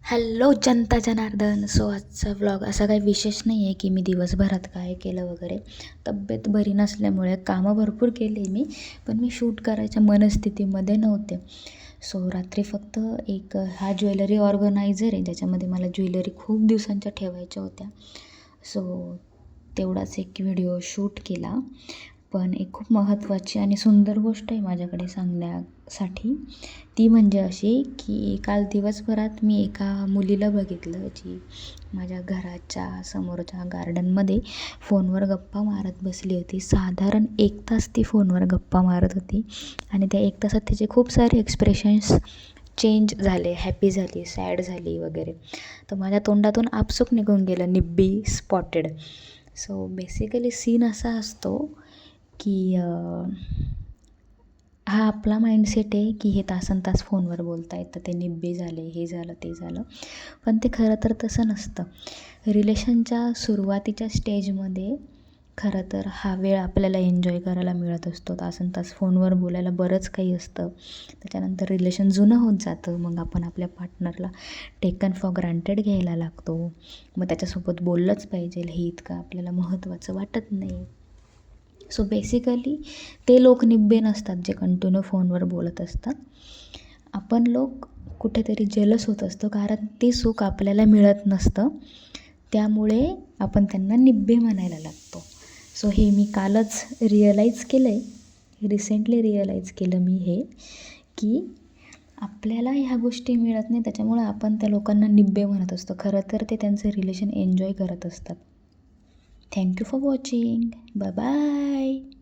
Hello जनता Janardan. So आजचा vlog असा काही विशेष नाही आहे की मी दिवसभरात काय केलं वगैरे. तब्येत बरी नसल्यामुळे कामं भरपूर केली मी, पण मी शूट करायच्या मनस्थितीमध्ये नव्हते. सो रात्री फक्त एक हा ज्वेलरी ऑर्गनायझर आहे ज्याच्यामध्ये मला ज्वेलरी खूप दिवसांच्या ठेवायच्या होत्या. सो तेवढाच एक व्हिडिओ शूट केला. पण एक खूप महत्त्वाची आणि सुंदर गोष्ट आहे माझ्याकडे सांगण्यासाठी. ती म्हणजे अशी की काल दिवसभरात मी एका मुलीला बघितलं जी माझ्या घराच्या समोरच्या गार्डनमध्ये फोनवर गप्पा मारत बसली होती. साधारण 1 तास ती फोनवर गप्पा मारत होती आणि त्या 1 तासात तिचे खूप सारे एक्सप्रेशन्स चेंज झाले. हॅपी झाली, सॅड झाली वगैरे. तर माझ्या तोंडातून आपसूक निघून गेलं निब्बी स्पॉटेड. सो बेसिकली सीन असा असतो की हा आपला माइंडसेट आहे की हे तासनतास फोनवर बोलता येतं, ते निब्बे झाले, हे झालं, ते झालं. पण ते खरं तर तसं नसतं. रिलेशनच्या सुरुवातीच्या स्टेजमध्ये खरं तर हा वेळ आपल्याला एन्जॉय करायला मिळत असतो. तासनतास फोनवर बोलायला बरंच काही असतं. त्याच्यानंतर रिलेशन जुनं होत जातं. मग आपण आपल्या पार्टनरला टेकन फॉर ग्रांटेड घ्यायला लागतो. मग त्याच्यासोबत बोललंच पाहिजे हे इतकं आपल्याला महत्त्वाचं वाटत नाही. सो बेसिकली ते लोक निब्बे नसतात जे कंटिन्यू फोनवर बोलत असतात. आपण लोक कुठेतरी जेलस होत असतो कारण ते सुख आपल्याला मिळत नसतं. त्यामुळे आपण त्यांना निब्बे म्हणायला लागतो. सो हे मी कालच रिअलाईज केलं आहे. रिसेंटली रिअलाईज केलं मी हे की आपल्याला ह्या गोष्टी मिळत नाही त्याच्यामुळे आपण त्या लोकांना निब्बे म्हणत असतो. खरं तर ते त्यांचं रिलेशन एन्जॉय करत असतात. Thank you for watching. Bye bye.